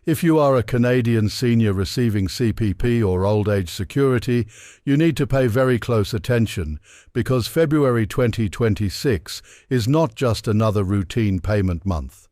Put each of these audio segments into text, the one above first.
If you are a Canadian senior receiving CPP or old age security, you need to pay very close attention because February 2026 is not just another routine payment month.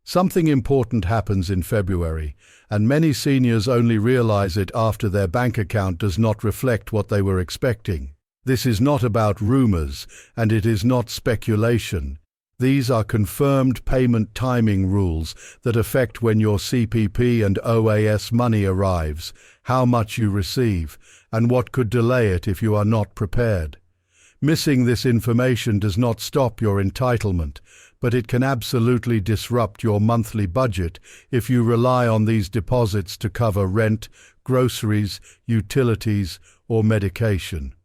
Something important happens in February, and many seniors only realize it after their bank account does not reflect what they were expecting. This is not about rumors, and it is not speculation. These are confirmed payment timing rules that affect when your CPP and OAS money arrives, how much you receive, and what could delay it if you are not prepared. Missing this information does not stop your entitlement, but it can absolutely disrupt your monthly budget if you rely on these deposits to cover rent, groceries, utilities, or medication.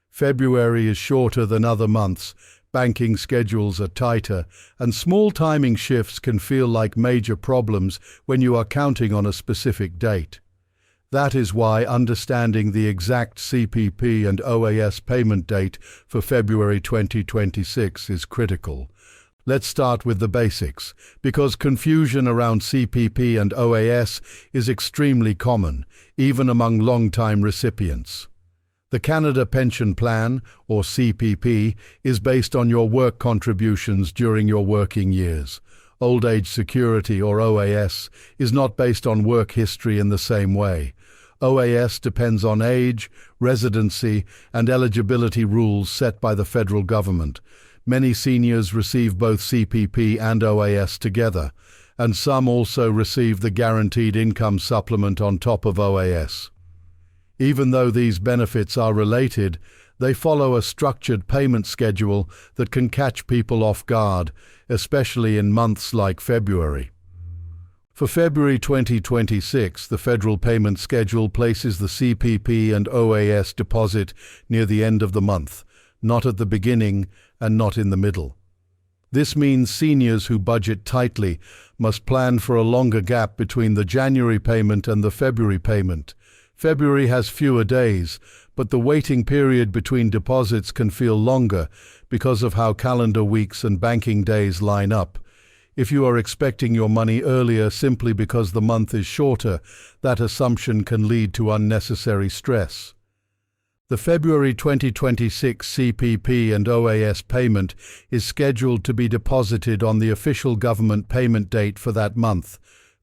February is shorter than other months, banking schedules are tighter, and small timing shifts can feel like major problems when you are counting on a specific date. That is why understanding the exact CPP and OAS payment date for February 2026 is critical. Let's start with the basics, because confusion around CPP and OAS is extremely common, even among long-time recipients. The Canada Pension Plan, or CPP, is based on your work contributions during your working years. Old Age Security, or OAS, is not based on work history in the same way. OAS depends on age, residency, and eligibility rules set by the federal government. Many seniors receive both CPP and OAS together, and some also receive the Guaranteed Income Supplement on top of OAS. Even though these benefits are related, they follow a structured payment schedule that can catch people off guard, especially in months like February. For February 2026, the federal payment schedule places the CPP and OAS deposit near the end of the month, not at the beginning and not in the middle. This means seniors who budget tightly must plan for a longer gap between the January payment and the February payment. February has fewer days, but the waiting period between deposits can feel longer because of how calendar weeks and banking days line up. If you are expecting your money earlier simply because the month is shorter, that assumption can lead to unnecessary stress. The February 2026 CPP and OAS payment is scheduled to be deposited on the official government payment date for that month.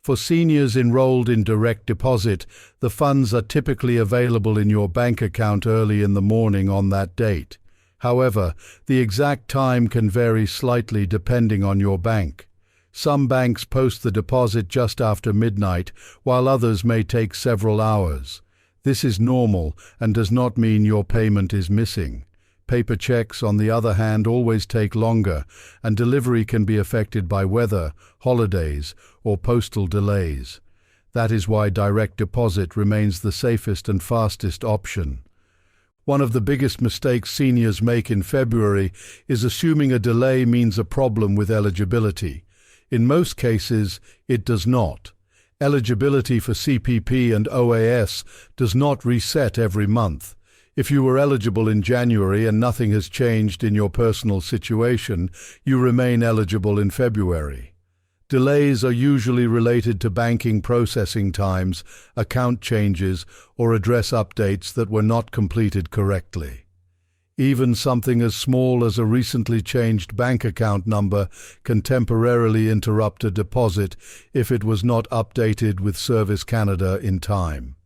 For seniors enrolled in direct deposit, the funds are typically available in your bank account early in the morning on that date. However, the exact time can vary slightly depending on your bank. Some banks post the deposit just after midnight, while others may take several hours. This is normal and does not mean your payment is missing. Paper checks, on the other hand, always take longer, and delivery can be affected by weather, holidays, or postal delays. That is why direct deposit remains the safest and fastest option. One of the biggest mistakes seniors make in February is assuming a delay means a problem with eligibility. In most cases, it does not. Eligibility for CPP and OAS does not reset every month. If you were eligible in January and nothing has changed in your personal situation, you remain eligible in February. Delays are usually related to banking processing times, account changes, or address updates that were not completed correctly. Even something as small as a recently changed bank account number can temporarily interrupt a deposit if it was not updated with Service Canada in time.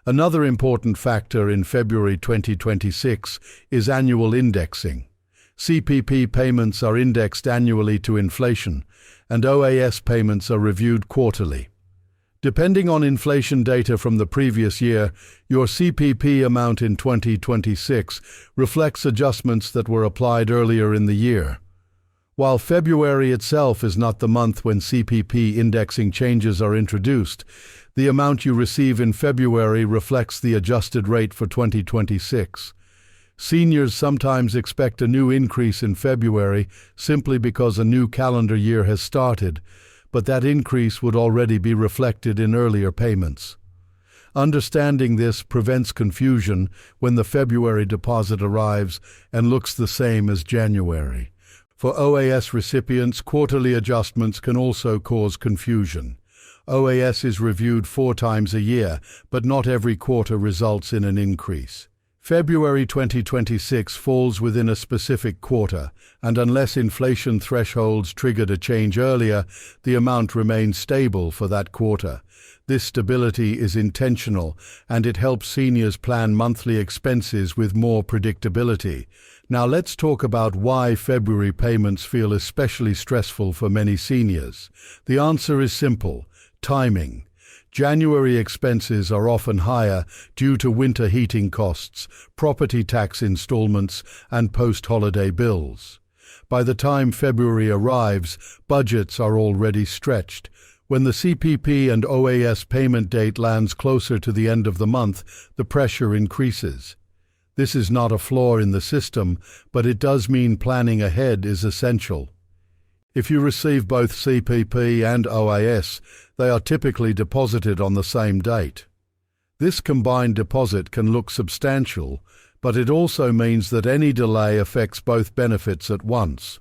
Another important factor in February 2026 is annual indexing. CPP payments are indexed annually to inflation, and OAS payments are reviewed quarterly. Depending on inflation data from the previous year, your CPP amount in 2026 reflects adjustments that were applied earlier in the year. While February itself is not the month when CPP indexing changes are introduced, the amount you receive in February reflects the adjusted rate for 2026. Seniors sometimes expect a new increase in February simply because a new calendar year has started, but that increase would already be reflected in earlier payments. Understanding this prevents confusion when the February deposit arrives and looks the same as January. For OAS recipients, quarterly adjustments can also cause confusion. OAS is reviewed 4 times a year, but not every quarter results in an increase. February 2026 falls within a specific quarter, and unless inflation thresholds triggered a change earlier, the amount remains stable for that quarter. This stability is intentional, and it helps seniors plan monthly expenses with more predictability. Now let's talk about why February payments feel especially stressful for many seniors. The answer is simple: timing. January expenses are often higher due to winter heating costs, property tax installments, and post-holiday bills. By the time February arrives, budgets are already stretched. When the CPP and OAS payment date lands closer to the end of the month, the pressure increases. This is not a flaw in the system, but it does mean planning ahead is essential. If you receive both CPP and OAS, they are typically deposited on the same date. This combined deposit can look substantial, but it also means that any delay affects both benefits at once.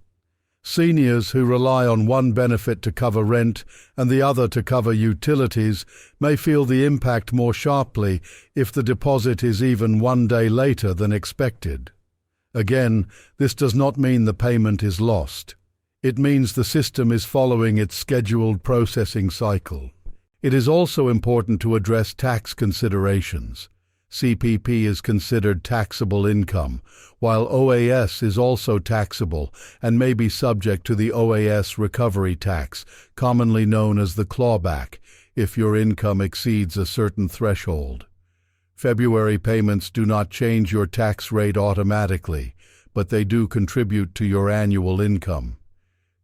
Seniors who rely on one benefit to cover rent and the other to cover utilities may feel the impact more sharply if the deposit is even 1 day later than expected. Again, this does not mean the payment is lost. It means the system is following its scheduled processing cycle. It is also important to address tax considerations. CPP is considered taxable income, while OAS is also taxable and may be subject to the OAS recovery tax, commonly known as the clawback, if your income exceeds a certain threshold. February payments do not change your tax rate automatically, but they do contribute to your annual income.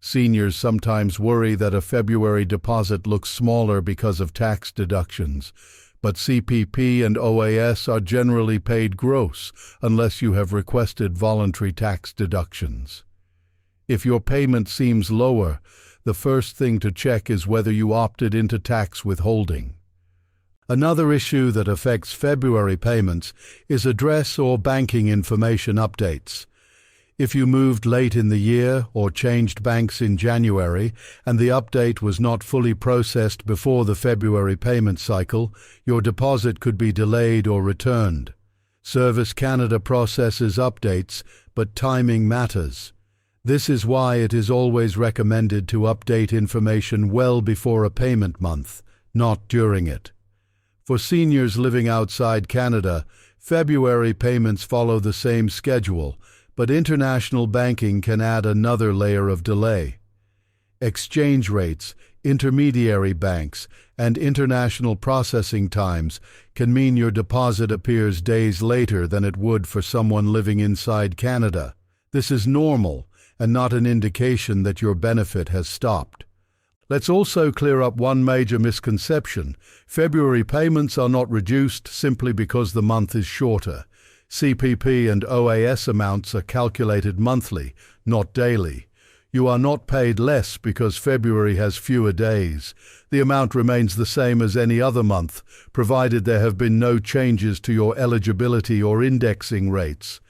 Seniors sometimes worry that a February deposit looks smaller because of tax deductions, but CPP and OAS are generally paid gross unless you have requested voluntary tax deductions. If your payment seems lower, the first thing to check is whether you opted into tax withholding. Another issue that affects February payments is address or banking information updates. If you moved late in the year or changed banks in January and the update was not fully processed before the February payment cycle, your deposit could be delayed or returned. Service Canada processes updates, but timing matters. This is why it is always recommended to update information well before a payment month, not during it. For seniors living outside Canada, February payments follow the same schedule, but international banking can add another layer of delay. Exchange rates, intermediary banks, and international processing times can mean your deposit appears days later than it would for someone living inside Canada. This is normal and not an indication that your benefit has stopped. Let's also clear up one major misconception. February payments are not reduced simply because the month is shorter. CPP and OAS amounts are calculated monthly, not daily. You are not paid less because February has fewer days. The amount remains the same as any other month, provided there have been no changes to your eligibility or indexing rates.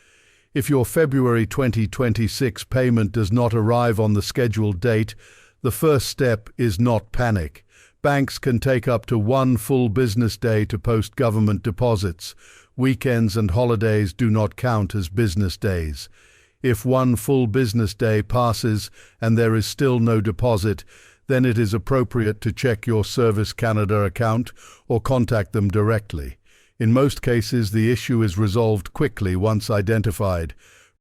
If your February 2026 payment does not arrive on the scheduled date, the first step is not panic. Banks can take up to 1 full business day to post government deposits. Weekends and holidays do not count as business days. If 1 full business day passes and there is still no deposit, then it is appropriate to check your Service Canada account or contact them directly. In most cases, the issue is resolved quickly once identified.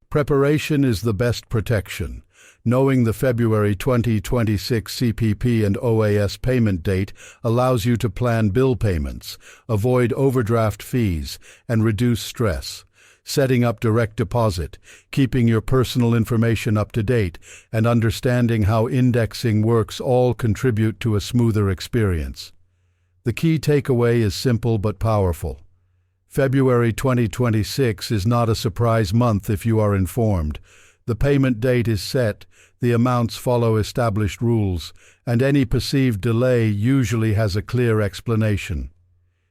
Preparation is the best protection. Knowing the February 2026 CPP and OAS payment date allows you to plan bill payments, avoid overdraft fees, and reduce stress. Setting up direct deposit, keeping your personal information up to date, and understanding how indexing works all contribute to a smoother experience. The key takeaway is simple but powerful. February 2026 is not a surprise month if you are informed. The payment date is set, the amounts follow established rules, and any perceived delay usually has a clear explanation.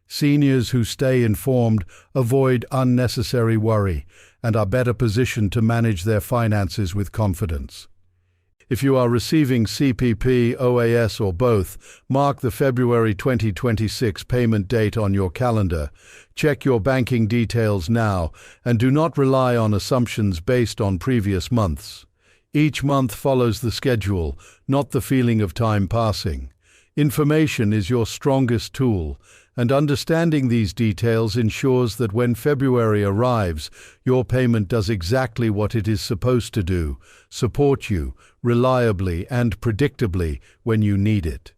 Seniors who stay informed avoid unnecessary worry and are better positioned to manage their finances with confidence. If you are receiving CPP, OAS or both, mark the February 2026 payment date on your calendar. Check your banking details now and do not rely on assumptions based on previous months. Each month follows the schedule, not the feeling of time passing. Information is your strongest tool, and understanding these details ensures that when February arrives, your payment does exactly what it is supposed to do: support you reliably and predictably when you need it.